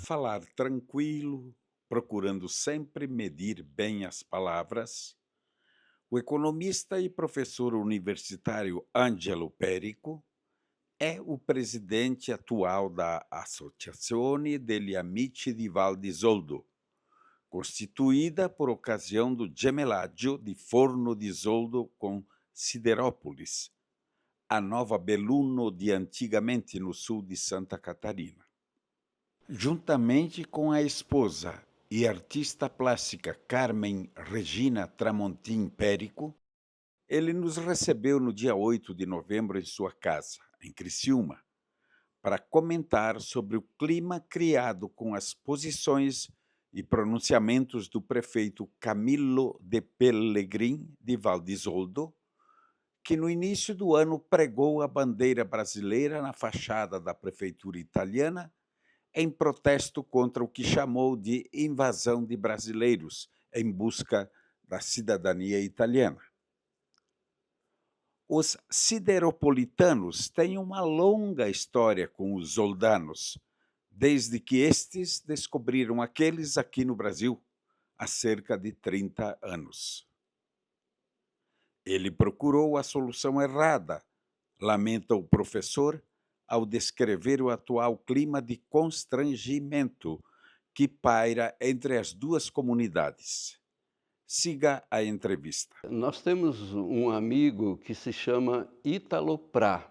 falar tranquilo, procurando sempre medir bem as palavras, o economista e professor universitário Angelo Perico é o presidente atual da Associazione degli Amici di Val di Zoldo, constituída por ocasião do gemellaggio de Forno di Zoldo com Siderópolis, a nova Belluno de antigamente no sul de Santa Catarina. Juntamente com a esposa e artista plástica Carmen Regina Tramontim Périco, ele nos recebeu no dia 8 de novembro em sua casa, em Criciúma, para comentar sobre o clima criado com as posições e pronunciamentos do prefeito Camillo de Pellegrin de Val di Zoldo, que no início do ano pregou a bandeira brasileira na fachada da prefeitura italiana em protesto contra o que chamou de invasão de brasileiros em busca da cidadania italiana. Os sideropolitanos têm uma longa história com os zoldanos, desde que estes descobriram aqueles aqui no Brasil há cerca de 30 anos. Ele procurou a solução errada, lamenta o professor, ao descrever o atual clima de constrangimento que paira entre as duas comunidades. Siga a entrevista. Nós temos um amigo que se chama Ítalo Prá,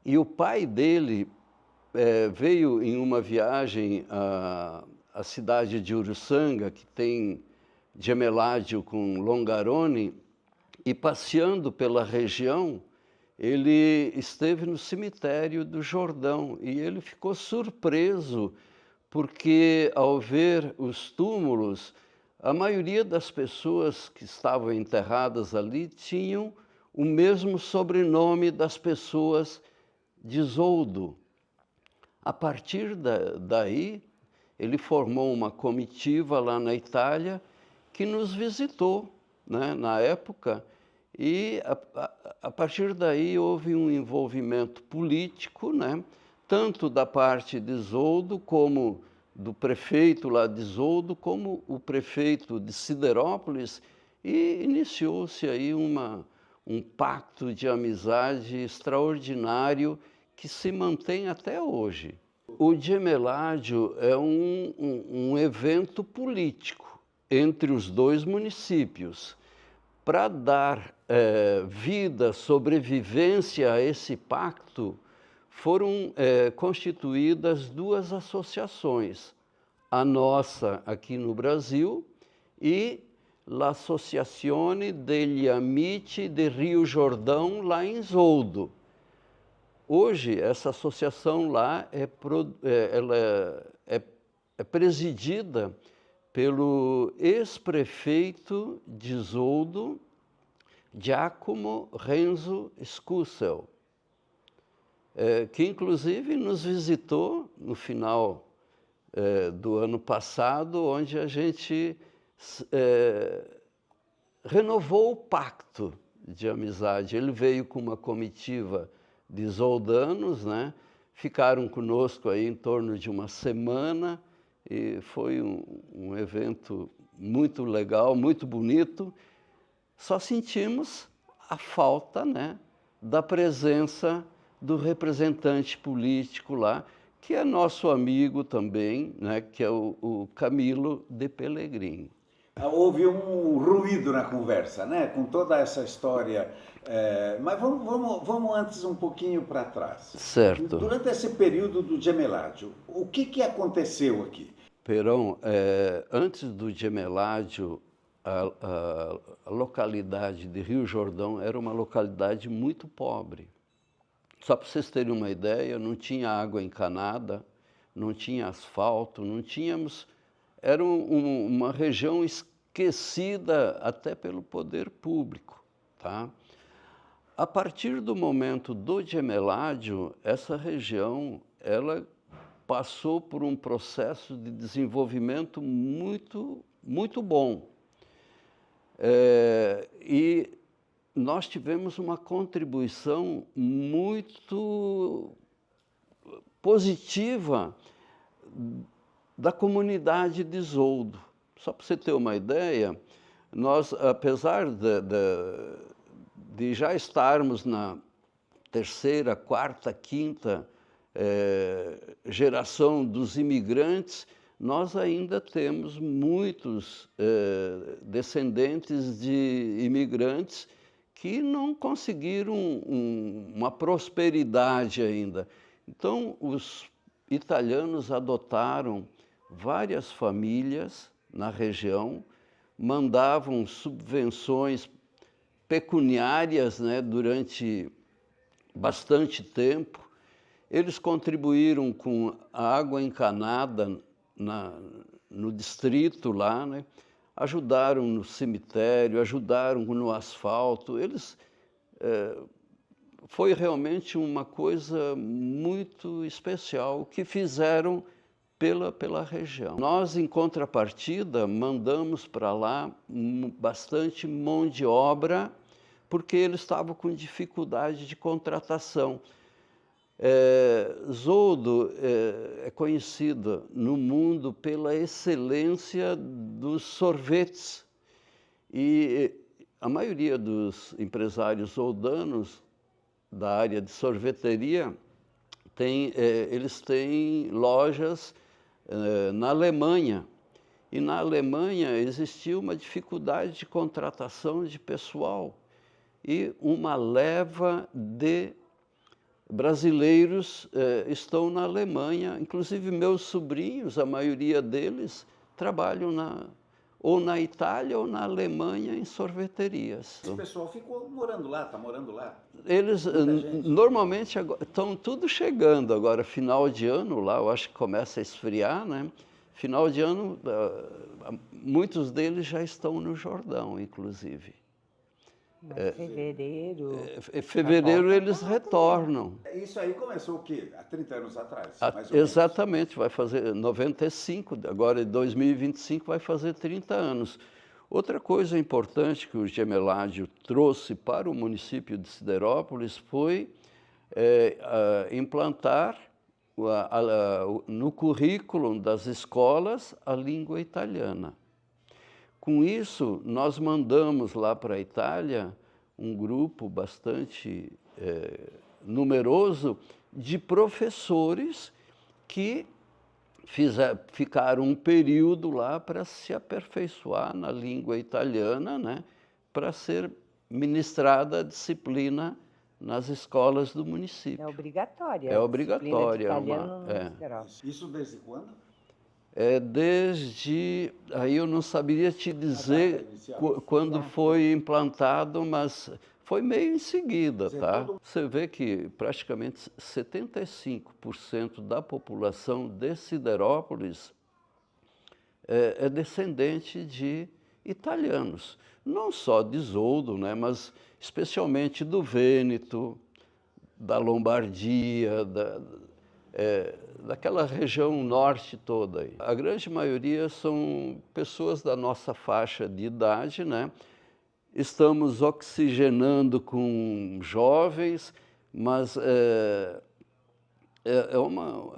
e o pai dele veio em uma viagem à cidade de Uruçanga, que tem gemeládio com Longarone, e passeando pela região, ele esteve no cemitério do Jordão e ele ficou surpreso porque, ao ver os túmulos, a maioria das pessoas que estavam enterradas ali tinham o mesmo sobrenome das pessoas de Zoldo. A partir daí, ele formou uma comitiva lá na Itália que nos visitou, né, na época, e a partir daí houve um envolvimento político, né, tanto da parte de Zoldo, como do prefeito lá de Zoldo, como o prefeito de Siderópolis, e iniciou-se aí um pacto de amizade extraordinário que se mantém até hoje. O gemeládio é um evento político entre os dois municípios. Para dar vida, sobrevivência a esse pacto, foram constituídas duas associações, a nossa aqui no Brasil e l'Associazione degli Amici de Rio Jordão, lá em Zoldo. Hoje, essa associação lá ela é presidida pelo ex-prefeito de Zoldo, Giacomo Renzo Scussel, que inclusive nos visitou no final do ano passado, onde a gente renovou o pacto de amizade. Ele veio com uma comitiva de zoldanos, né? Ficaram conosco aí em torno de uma semana, e foi um evento muito legal, muito bonito. Só sentimos a falta, né, da presença do representante político lá, que é nosso amigo também, né, que é o Camillo de Pellegrin. Houve um ruído na conversa, né? Com toda essa história. Mas vamos antes um pouquinho para trás. Certo. Durante esse período do gemeládio, o que aconteceu aqui? Perón, antes do gemeládio, a localidade de Rio Jordão era uma localidade muito pobre. Só para vocês terem uma ideia, não tinha água encanada, não tinha asfalto, não tínhamos... Era uma região esquecida até pelo poder público, tá? A partir do momento do gemeládio, essa região, ela passou por um processo de desenvolvimento muito bom. E nós tivemos uma contribuição muito positiva da comunidade de Isoldo. Só para você ter uma ideia, nós, apesar de já estarmos na terceira, quarta, quinta geração dos imigrantes, nós ainda temos muitos descendentes de imigrantes que não conseguiram uma prosperidade ainda. Então, os italianos adotaram várias famílias na região, mandavam subvenções pecuniárias, né, durante bastante tempo. Eles contribuíram com a água encanada no distrito lá, né? Ajudaram no cemitério, ajudaram no asfalto. Foi realmente uma coisa muito especial que fizeram pela região. Nós, em contrapartida, mandamos para lá bastante mão de obra, porque eles estavam com dificuldade de contratação. Isoldo é conhecida no mundo pela excelência dos sorvetes. E a maioria dos empresários soldanos da área de sorveteria, eles têm lojas na Alemanha. E na Alemanha existia uma dificuldade de contratação de pessoal e uma leva de brasileiros estão na Alemanha. Inclusive, meus sobrinhos, a maioria deles, trabalham ou na Itália ou na Alemanha em sorveterias. Esse pessoal ficou morando lá, está morando lá? Eles normalmente estão tudo chegando agora, final de ano lá, eu acho que começa a esfriar, né? Final de ano, muitos deles já estão no Jordão, inclusive. Mas fevereiro... Em fevereiro eles retornam. Isso aí começou o quê? Há 30 anos atrás, mais ou Exatamente, vai fazer 95, agora em 2025 vai fazer 30 anos. Outra coisa importante que o Gemeládio trouxe para o município de Siderópolis foi implantar no currículo das escolas a língua italiana. Com isso, nós mandamos lá para a Itália um grupo bastante numeroso de professores que ficaram um período lá para se aperfeiçoar na língua italiana, né, para ser ministrada a disciplina nas escolas do município. É obrigatória. É obrigatória. Isso desde quando? Desde... Aí eu não saberia te dizer quando foi implantado, mas foi meio em seguida, tá? Você vê que praticamente 75% da população de Siderópolis é descendente de italianos. Não só de Isoldo, né, mas especialmente do Vêneto, da Lombardia, daquela região norte toda aí. A grande maioria são pessoas da nossa faixa de idade, né? Estamos oxigenando com jovens, mas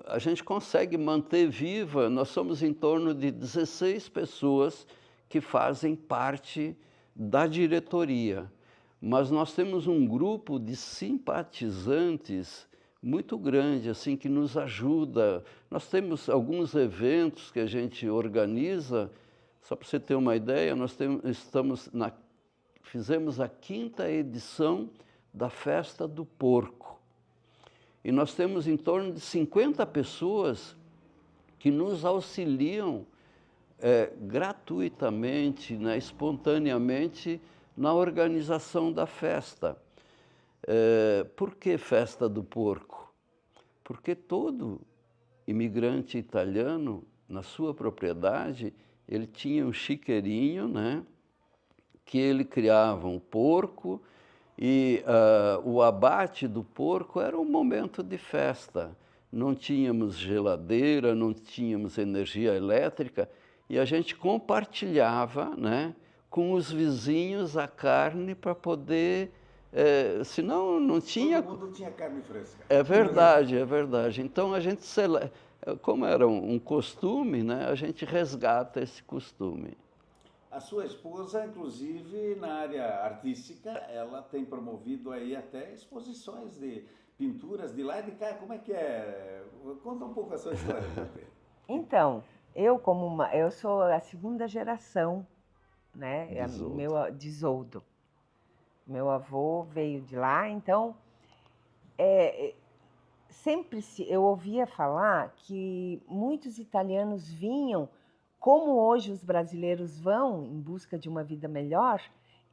a gente consegue manter viva. Nós somos em torno de 16 pessoas que fazem parte da diretoria, mas nós temos um grupo de simpatizantes muito grande, assim, que nos ajuda. Nós temos alguns eventos que a gente organiza. Só para você ter uma ideia, nós fizemos a 5ª edição da Festa do Porco. E nós temos em torno de 50 pessoas que nos auxiliam gratuitamente, né, espontaneamente, na organização da festa. Por que Festa do Porco? Porque todo imigrante italiano, na sua propriedade, ele tinha um chiqueirinho, né, que ele criava um porco, e o abate do porco era um momento de festa. Não tínhamos geladeira, não tínhamos energia elétrica, e a gente compartilhava, né, com os vizinhos a carne para poder Senão não tinha... Todo mundo tinha carne fresca. É verdade, é verdade. Então a gente, como era um costume, né, a gente resgata esse costume. A sua esposa, inclusive, na área artística, ela tem promovido aí até exposições de pinturas de lá e de cá. Como é que é? Conta um pouco a sua história, Pepe. Então, eu sou a segunda geração, né, de Isoldo. Meu avô veio de lá, então eu ouvia falar que muitos italianos vinham, como hoje os brasileiros vão em busca de uma vida melhor,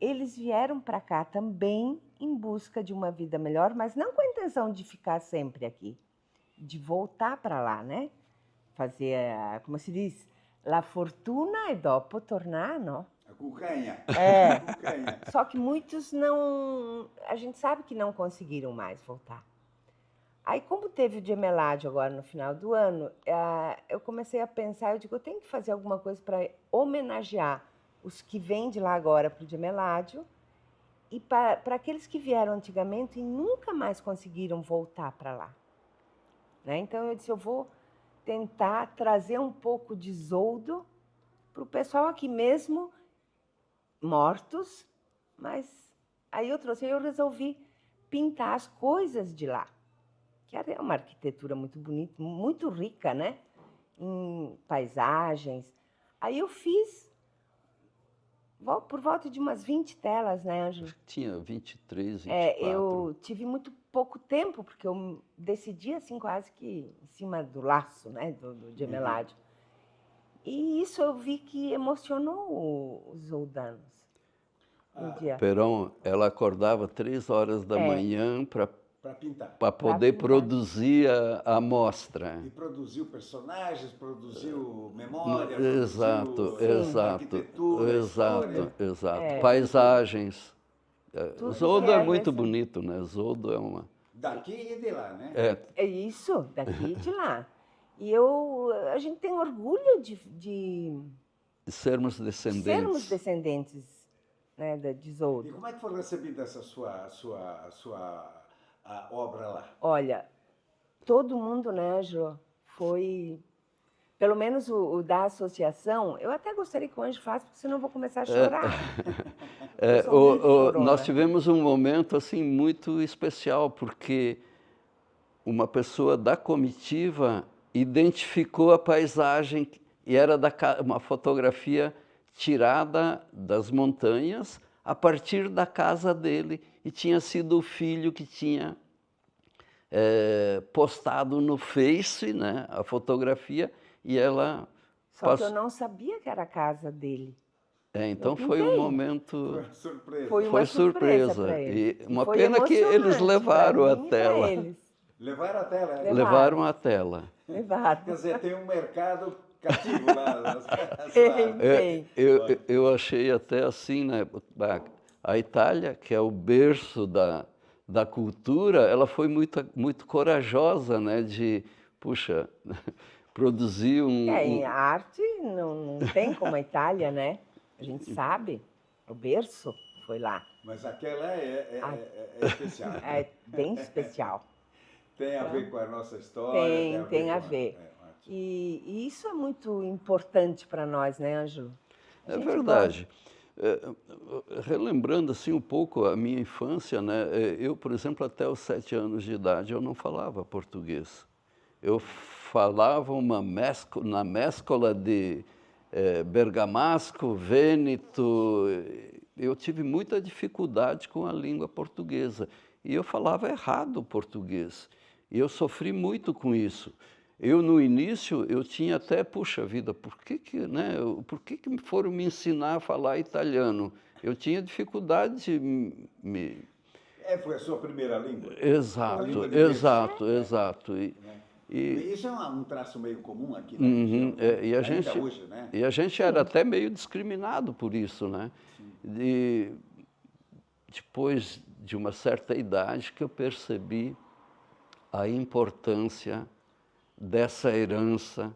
eles vieram para cá também em busca de uma vida melhor, mas não com a intenção de ficar sempre aqui, de voltar para lá, né? Fazer, como se diz, la fortuna e dopo tornar, não? A cucanha. É. A cucanha. Só que muitos não, a gente sabe que não conseguiram mais voltar. Aí, como teve o Gemeládio agora no final do ano, eu comecei a pensar, eu digo, eu tenho que fazer alguma coisa para homenagear os que vêm de lá agora para o Gemeládio e para aqueles que vieram antigamente e nunca mais conseguiram voltar para lá. Né? Então, eu disse, eu vou tentar trazer um pouco de Isoldo para o pessoal aqui mesmo, mortos, mas aí eu resolvi pintar as coisas de lá, que era uma arquitetura muito bonita, muito rica, né? Em paisagens. Aí eu fiz por volta de umas 20 telas, né, Ângelo? Tinha 23, 24. Eu tive muito pouco tempo, porque eu decidi assim quase que em cima do laço, né, do Gemeládio. E isso eu vi que emocionou os zoldanos. Um dia. Perón, ela acordava 3 horas da manhã para pintar. Para poder produzir a amostra. E produziu personagens, produziu memória, Exato, arquitetura, história. exato. Paisagens. Zoldo é muito essa... bonito, né? Zoldo é uma... Daqui e de lá, né? É isso, daqui e de lá. E a gente tem orgulho de sermos descendentes. Sermos descendentes, né, de Zoldo. E como é que foi recebida essa a obra lá? Olha, todo mundo, né, Ângelo, foi... Pelo menos o da associação, eu até gostaria que o Ângelo faça, porque senão eu vou começar a chorar. Nós tivemos um momento assim muito especial, porque uma pessoa da comitiva identificou a paisagem e era uma fotografia tirada das montanhas a partir da casa dele, e tinha sido o filho que tinha postado no Face, né, a fotografia, e ela... Só que eu não sabia que era a casa dele. Então foi um momento... Foi uma surpresa para eles. E uma foi pena que eles levaram a tela. Levaram a tela, é? Levaram a tela. Levaram. Quer dizer, tem um mercado cativo lá. Eu achei até assim, né? A Itália, que é o berço da cultura, ela foi muito corajosa, né? De, puxa, produzir em arte não tem como a Itália, né? A gente sabe, o berço foi lá. Mas aquela é especial. É bem especial. Tem a ver com a nossa história. Tem a ver. E isso é muito importante para nós, né, Ângelo? É verdade. Relembrando assim um pouco a minha infância, né? Eu, por exemplo, até os 7 anos de idade, eu não falava português. Eu falava na mescola de bergamasco, vêneto. Eu tive muita dificuldade com a língua portuguesa. E eu falava errado o português. E eu sofri muito com isso. Eu, no início, eu tinha até, puxa vida, por que me foram me ensinar a falar italiano? Eu tinha dificuldade de me... Foi a sua primeira língua? Exato. E isso é um traço meio comum aqui na região, ainda hoje, né? E a gente era até meio discriminado por isso, né? E depois de uma certa idade que eu percebi a importância dessa herança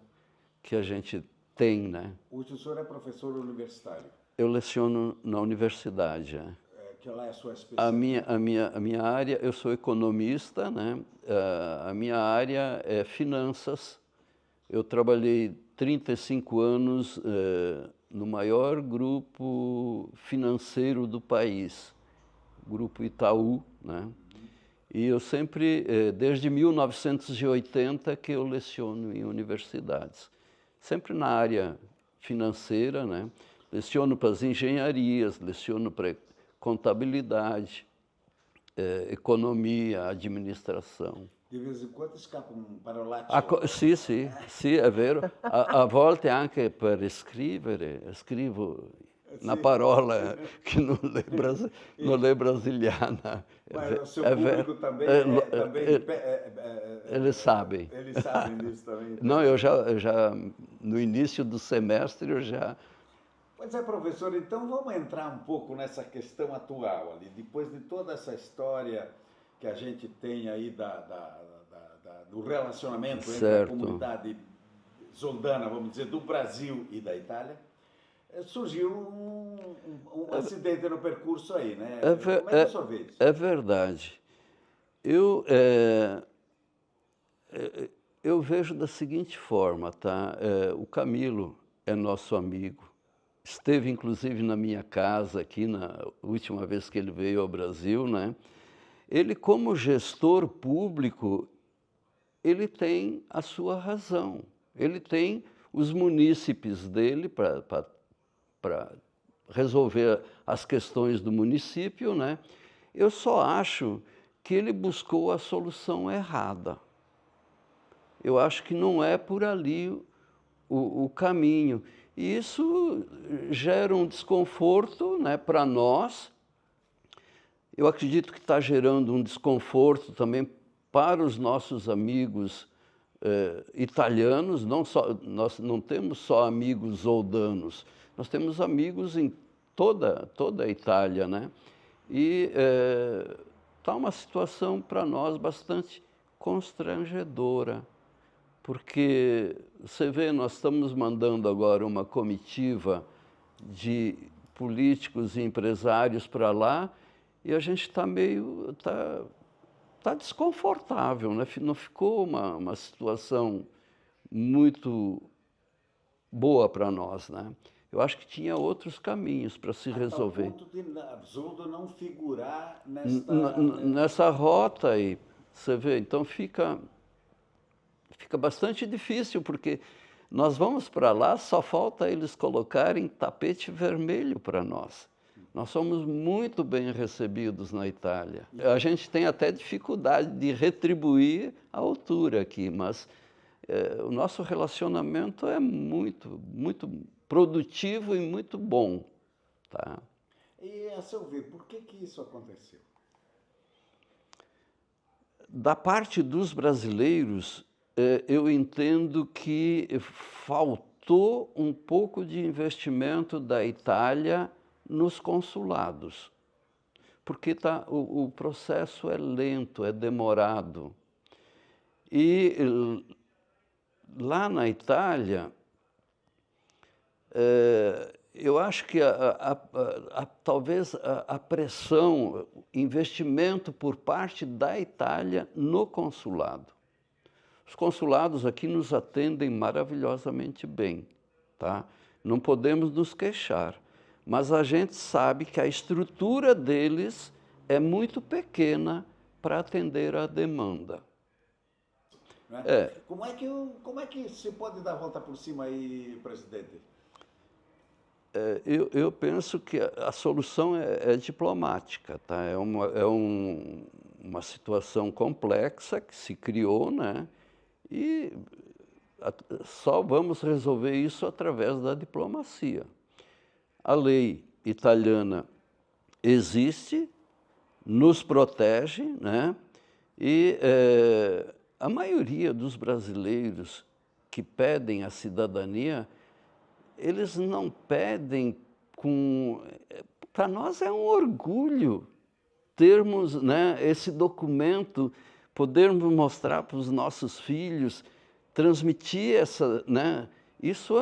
que a gente tem, né? Hoje o senhor é professor universitário? Eu leciono na universidade. Que lá é a sua A especialidade? minha área, eu sou economista, né? A minha área é finanças. Eu trabalhei 35 anos no maior grupo financeiro do país, Grupo Itaú, né? E eu sempre, desde 1980, que eu leciono em universidades. Sempre na área financeira, né? Leciono para as engenharias, leciono para contabilidade, economia, administração. Di vez in quando scappa un parolaccio. Sì, sì, sì, è vero. A volte anche per scrivere, scrivo una Sì. parola che non è brasiliana. Mas o seu È público vero. também Eles sabem. eles sabem disso também. Não, eu já, no início do semestre, eu já... Pois é, professor, então vamos entrar um pouco nessa questão atual ali, depois de toda essa história que a gente tem aí do relacionamento entre a Certo. comunidade soldana, vamos dizer, do Brasil e da Itália, surgiu um acidente no percurso aí, né? Como é que o senhor vê isso? É verdade. Eu vejo da seguinte forma, tá? O Camilo é nosso amigo. Esteve, inclusive, na minha casa aqui, na última vez que ele veio ao Brasil, né? Ele, como gestor público, ele tem a sua razão. Ele tem os munícipes dele para resolver as questões do município, né? Eu só acho que ele buscou a solução errada. Eu acho que não é por ali o caminho. E isso gera um desconforto, né, para nós. Eu acredito que está gerando um desconforto também para os nossos amigos italianos. Nós não temos só amigos soldanos, nós temos amigos em toda a Itália, né? E está uma situação para nós bastante constrangedora, porque você vê, nós estamos mandando agora uma comitiva de políticos e empresários para lá e a gente está meio... Está desconfortável, né? Não ficou uma situação muito boa para nós, né? Eu acho que tinha outros caminhos para se resolver. Ao ponto de absurdo não figurar nessa rota aí, você vê, então fica bastante difícil, porque nós vamos para lá, só falta eles colocarem tapete vermelho para nós. Nós somos muito bem recebidos na Itália. A gente tem até dificuldade de retribuir a altura aqui, mas o nosso relacionamento é muito, muito produtivo e muito bom. Tá? E, a seu ver, por que isso aconteceu? Da parte dos brasileiros, eu entendo que faltou um pouco de investimento da Itália nos consulados, porque o processo é lento, é demorado. E lá na Itália, eu acho que talvez a pressão, investimento por parte da Itália no consulado. Os consulados aqui nos atendem maravilhosamente bem, tá? Não podemos nos queixar, mas a gente sabe que a estrutura deles é muito pequena para atender a demanda. Né? Como é que se pode dar a volta por cima aí, presidente? Eu penso que a solução é diplomática, tá? É uma situação complexa que se criou, né? E só vamos resolver isso através da diplomacia. A lei italiana existe, nos protege, né? E a maioria dos brasileiros que pedem a cidadania, eles não pedem com... Para nós é um orgulho termos, né, esse documento, podermos mostrar para os nossos filhos, transmitir essa... Né, isso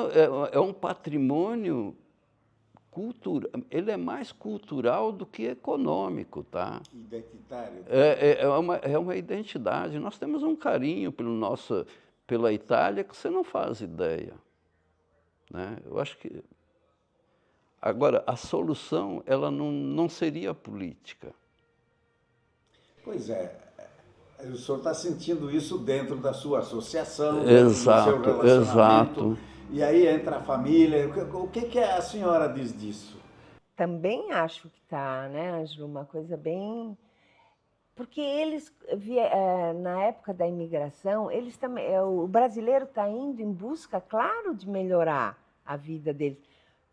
é um patrimônio ele é mais cultural do que econômico, tá? Identitário. É uma identidade. Nós temos um carinho pela Itália que você não faz ideia, né? Eu acho que... Agora, a solução, ela não seria política. Pois é, o senhor está sentindo isso dentro da sua associação, dentro do seu Exato, relacionamento, exato. e aí entra a família. O que a senhora diz disso? Também acho que está, né, Ângelo, uma coisa bem... Porque eles, na época da imigração, eles também, o brasileiro está indo em busca, claro, de melhorar a vida deles.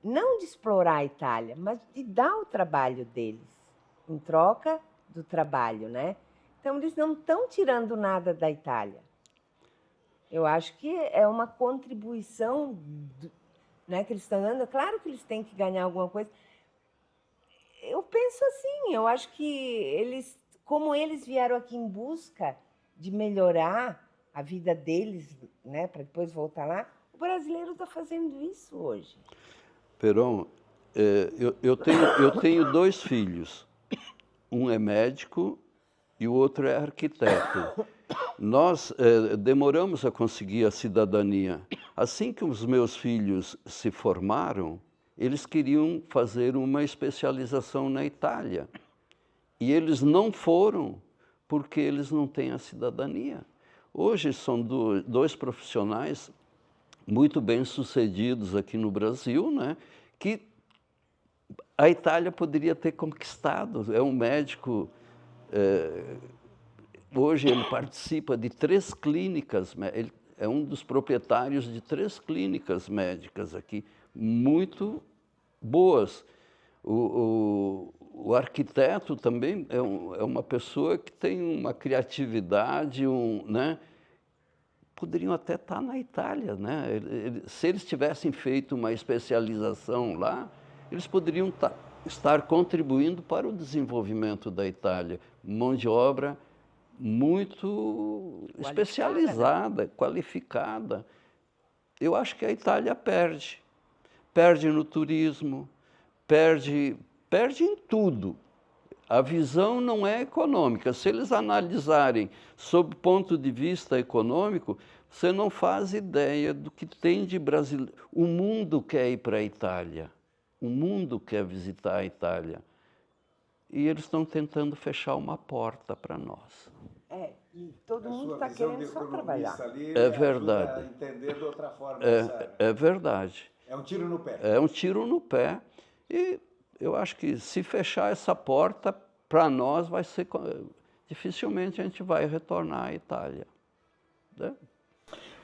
Não de explorar a Itália, mas de dar o trabalho deles, em troca do trabalho, né? Então, eles não estão tirando nada da Itália. Eu acho que é uma contribuição, né, que eles estão dando. Claro que eles têm que ganhar alguma coisa. Eu penso assim, eu acho que eles, como eles vieram aqui em busca de melhorar a vida deles, né, para depois voltar lá, o brasileiro está fazendo isso hoje. Peron, eu tenho 2 filhos. Um é médico e o outro é arquiteto. Nós demoramos a conseguir a cidadania. Assim que os meus filhos se formaram, eles queriam fazer uma especialização na Itália. E eles não foram porque eles não têm a cidadania. Hoje são 2 profissionais muito bem-sucedidos aqui no Brasil, né, que a Itália poderia ter conquistado. É um médico, hoje ele participa de 3 clínicas, ele é um dos proprietários de 3 clínicas médicas aqui, muito boas. O arquiteto também é uma pessoa que tem uma criatividade, né? Poderiam até estar na Itália, né? Se eles tivessem feito uma especialização lá, eles poderiam estar contribuindo para o desenvolvimento da Itália. Mão de obra muito especializada, qualificada. Eu acho que a Itália perde. Perde no turismo, perde em tudo. A visão não é econômica. Se eles analisarem sob o ponto de vista econômico, você não faz ideia do que tem de brasileiro. O mundo quer ir para a Itália. O mundo quer visitar a Itália. E eles estão tentando fechar uma porta para nós. E todo mundo está querendo só trabalhar. Ali é verdade. Ajuda a entender de outra forma. É verdade. É um tiro no pé. É um tiro no pé. E eu acho que se fechar essa porta, para nós vai ser... Dificilmente a gente vai retornar à Itália, né?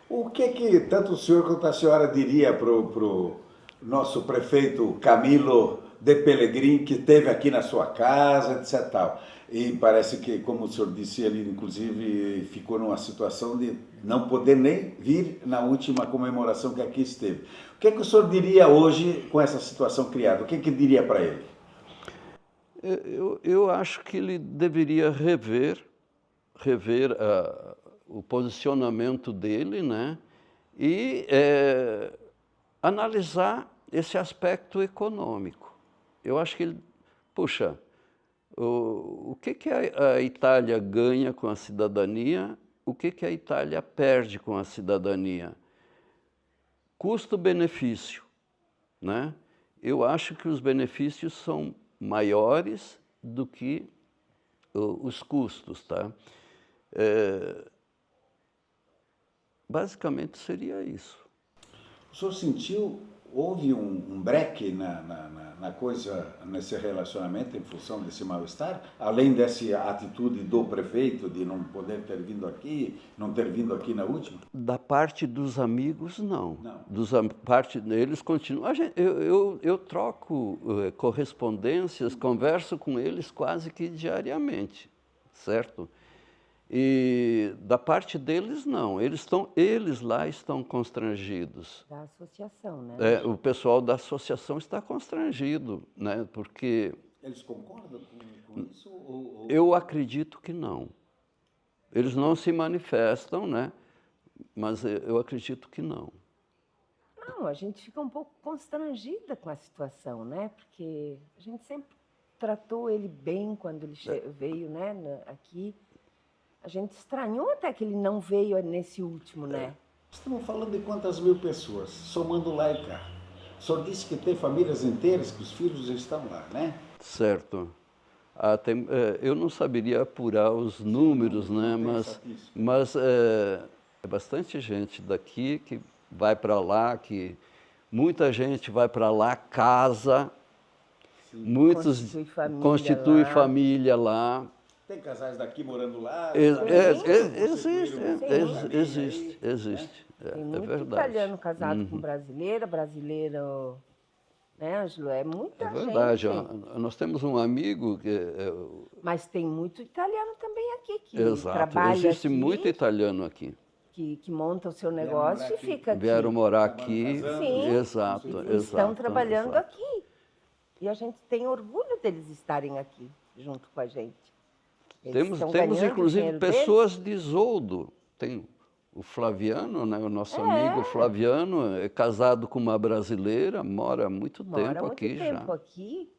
O que tanto o senhor quanto a senhora diria para o nosso prefeito Camilo de Pellegrini, que esteve aqui na sua casa, etc. Tal. E parece que, como o senhor disse, ele inclusive ficou numa situação de não poder nem vir na última comemoração que aqui esteve. O que o senhor diria hoje com essa situação criada? O que diria para ele? Eu acho que ele deveria rever o posicionamento dele, né? E analisar esse aspecto econômico. Eu acho que ele... Puxa, o que a Itália ganha com a cidadania? O que a Itália perde com a cidadania? Custo-benefício, né? Eu acho que os benefícios são maiores do que os custos, tá? Basicamente seria isso. O senhor sentiu, houve um break na coisa, nesse relacionamento em função desse mal-estar? Além dessa atitude do prefeito de não poder ter vindo aqui, não ter vindo aqui na última? Da parte dos amigos, não. Não. Parte deles continua. Eu troco correspondências, converso com eles quase que diariamente, certo? E da parte deles, não. Eles lá estão constrangidos. Da associação, né? O pessoal da associação está constrangido, né? Porque... Eles concordam com isso? Eu acredito que não. Eles não se manifestam, né? Mas eu acredito que não. Não, a gente fica um pouco constrangida com a situação, né? Porque a gente sempre tratou ele bem quando ele veio, né, aqui. A gente estranhou até que ele não veio nesse último, né? Estamos falando de quantas mil pessoas, somando lá e cá. O senhor disse que tem famílias inteiras, que os filhos estão lá, né? Certo. Eu não saberia apurar os números, né? Mas é bastante gente daqui que vai para lá, que muita gente vai para lá, casa, muitos constituem família lá. Tem casais daqui morando lá? Existe. Tem muito verdade. italiano casado com brasileira, brasileiro, né, Ângelo? É muita gente. É verdade. Nós temos um amigo que... Mas tem muito italiano também aqui, que Exato. trabalha Existe aqui, muito italiano aqui. que monta o seu negócio e fica aqui. Vieram morar aqui. Sim, Exato. estão trabalhando aqui. E a gente tem orgulho deles estarem aqui, junto com a gente. Temos inclusive pessoas de Isoldo. Tem o Flaviano, né, o nosso amigo Flaviano, é casado com uma brasileira, mora há muito tempo aqui já. Mora muito tempo aqui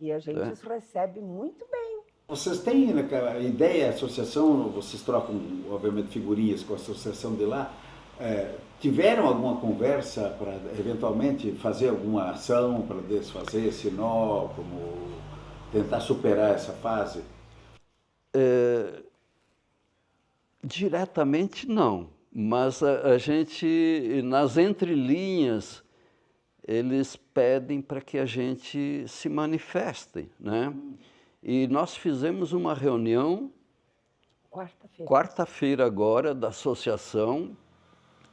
e a gente os recebe muito bem. Vocês têm aquela ideia, associação, vocês trocam, obviamente, figurinhas com a associação de lá, tiveram alguma conversa para, eventualmente, fazer alguma ação para desfazer esse nó, como tentar superar essa fase? Diretamente não, mas a gente, nas entrelinhas, eles pedem para que a gente se manifeste, né? E nós fizemos uma reunião quarta-feira agora da associação,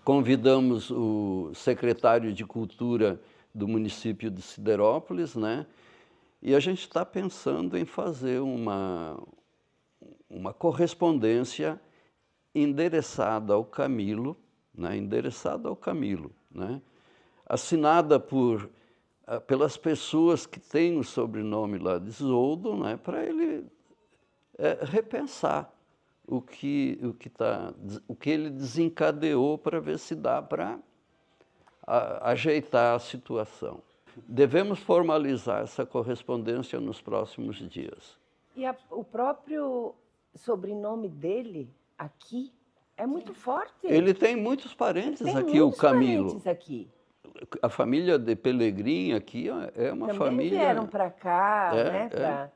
convidamos o secretário de Cultura do município de Siderópolis, né? E a gente está pensando em fazer uma correspondência endereçada ao Camilo, né? Assinada pelas pessoas que têm o sobrenome lá de Isoldo, né? Para ele repensar o que ele desencadeou, para ver se dá para ajeitar a situação. Devemos formalizar essa correspondência nos próximos dias. E o próprio sobrenome dele aqui é muito forte. Ele tem muitos parentes aqui, o Camilo. Parentes aqui. A família de Pelegrini aqui é uma Também família... vieram para cá, né?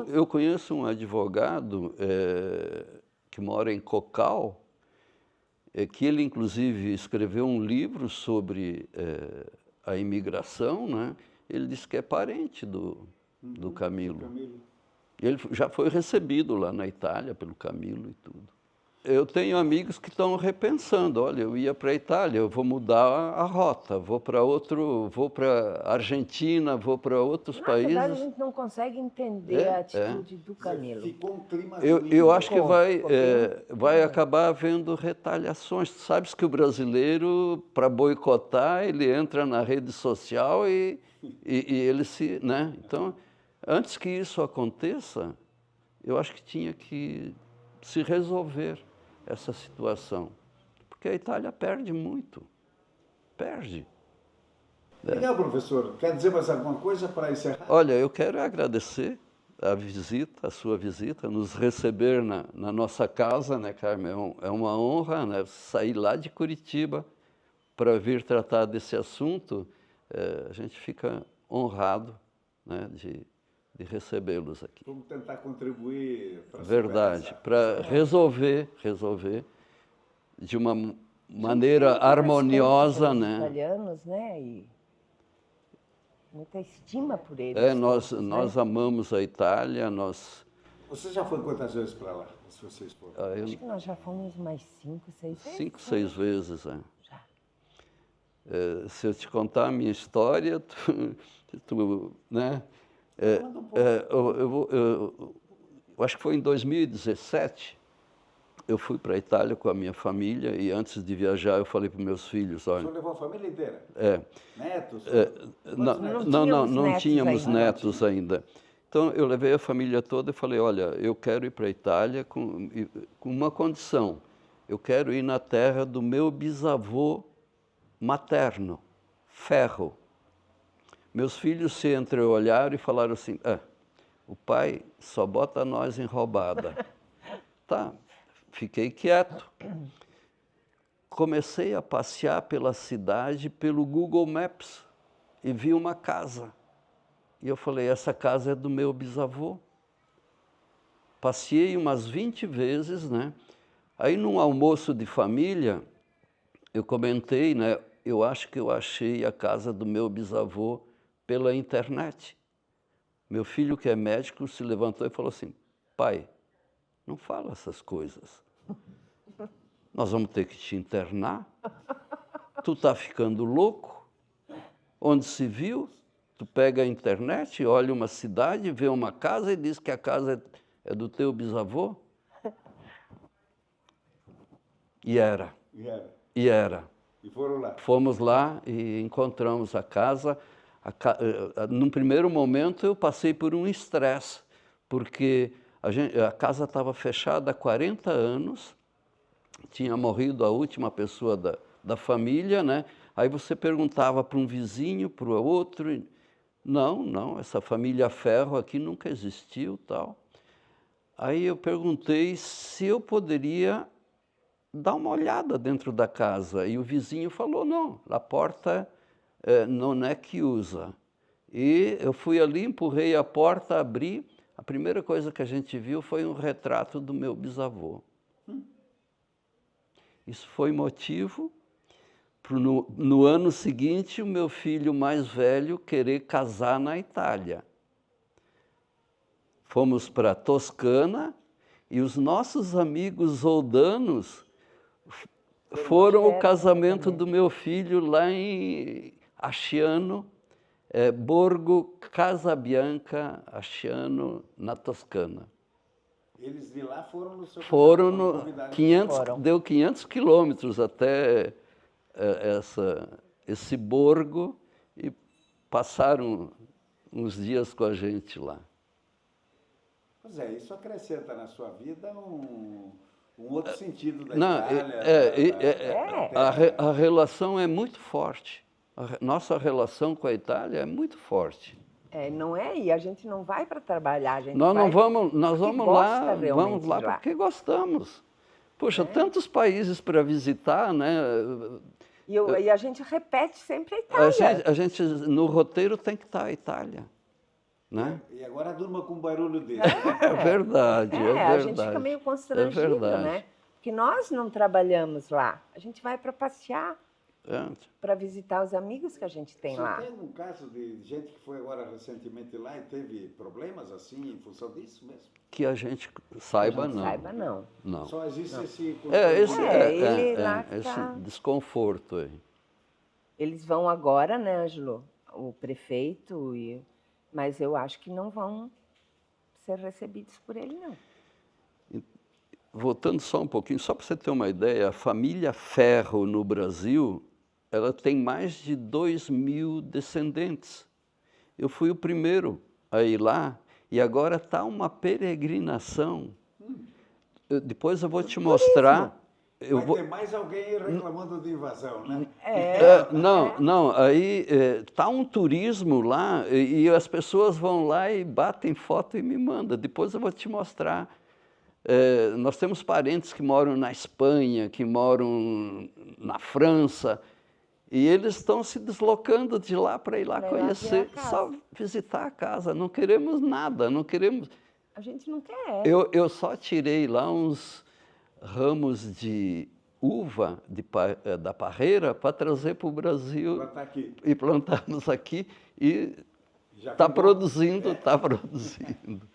Eu conheço um advogado que mora em Cocal, que ele, inclusive, escreveu um livro sobre a imigração, né? Ele disse que é parente do Camilo. Ele já foi recebido lá na Itália pelo Camilo e tudo. Eu tenho amigos que estão repensando, olha, eu ia para a Itália, eu vou mudar a rota, vou para Argentina, vou para outros países. Na verdade, a gente não consegue entender a atitude do Camilo. Ficou um clima eu acho que vai acabar havendo retaliações. Tu sabes que o brasileiro, para boicotar, ele entra na rede social e ele se... né? Então, antes que isso aconteça, eu acho que tinha que se resolver essa situação, porque a Itália perde muito, perde. Legal, professor. Quer dizer mais alguma coisa para encerrar? Olha, eu quero agradecer a sua visita, nos receber na nossa casa, né, Carmen? É uma honra, né, sair lá de Curitiba para vir tratar desse assunto. A gente fica honrado, né, de recebê-los aqui. Vamos tentar contribuir para para resolver de uma maneira harmoniosa, né? Italianos, né? E muita estima por eles. Nós amamos a Itália, Você já foi quantas vezes para lá, se vocês foram? Acho que nós já fomos mais 5, 6 vezes. 5, 6 vezes, Já. Se eu te contar a minha história, tu né? Eu acho que foi em 2017, eu fui para a Itália com a minha família e antes de viajar eu falei para os meus filhos, olha... O senhor levou a família inteira? Netos? Não tínhamos netos ainda. Então eu levei a família toda e falei, olha, eu quero ir para a Itália com uma condição. eu quero ir na terra do meu bisavô materno, Ferro. Meus filhos se entreolharam e falaram assim, o pai só bota nós em roubada. Tá, fiquei quieto. Comecei a passear pela cidade pelo Google Maps e vi uma casa. E eu falei, essa casa é do meu bisavô. Passeei umas 20 vezes, né? Aí, num almoço de família, eu comentei, né? Eu acho que eu achei a casa do meu bisavô pela internet. Meu filho, que é médico, se levantou e falou assim, pai, não fala essas coisas. Nós vamos ter que te internar. Tu está ficando louco? Onde se viu? Tu pega a internet, olha uma cidade, vê uma casa e diz que a casa é do teu bisavô? E era. E era. E foram lá. Fomos lá e encontramos a casa. Num primeiro momento eu passei por um estresse, porque a casa estava fechada há 40 anos, tinha morrido a última pessoa da família, né? Aí você perguntava para um vizinho, para o outro, e, não, essa família Ferro aqui nunca existiu, tal. Aí eu perguntei se eu poderia dar uma olhada dentro da casa, e o vizinho falou, não, a porta não é que usa. E eu fui ali, empurrei a porta, abri, a primeira coisa que a gente viu foi um retrato do meu bisavô. Isso foi motivo para no ano seguinte o meu filho mais velho querer casar na Itália. Fomos para Toscana e os nossos amigos oldanos foram ao casamento do meu filho lá em Asciano, Borgo Casabianca, Asciano, na Toscana. Eles de lá foram no seu Foram casamento? Deu 500 quilômetros até esse borgo e passaram uns dias com a gente lá. Pois é, isso acrescenta na sua vida um outro sentido da Não, Itália. a relação é muito forte. Nossa relação com a Itália é muito forte. Não é? E a gente não vai para trabalhar, a gente Nós vai vamos lá vamos lá porque gostamos. Poxa, tantos países para visitar, né? E a gente repete sempre a Itália. A gente no roteiro tem que estar a Itália, né? E agora durma com um barulho desse. É verdade, é verdade. A gente fica meio constrangido, né? Porque nós não trabalhamos lá. A gente vai para passear, para visitar os amigos que a gente tem lá. Você tem algum caso de gente que foi agora recentemente lá e teve problemas assim em função disso mesmo? Que a gente saiba, não. Só existe esse desconforto aí. Eles vão agora, né, Ângelo? O prefeito, mas eu acho que não vão ser recebidos por ele, não. Voltando só um pouquinho, só para você ter uma ideia, a família Ferro no Brasil, ela tem mais de 2.000 descendentes. Eu fui o primeiro a ir lá e agora está uma peregrinação. Depois eu vou te mostrar. Vai ter mais alguém reclamando de invasão, né? Não, aí está um turismo lá e as pessoas vão lá e batem foto e me mandam. Depois eu vou te mostrar. Nós temos parentes que moram na Espanha, que moram na França, e eles estão se deslocando de lá para ir lá conhecer, só visitar a casa. Não queremos nada, não queremos... A gente não quer. Eu só tirei lá uns ramos de uva da parreira para trazer para o Brasil e plantarmos aqui, e está produzindo, está produzindo.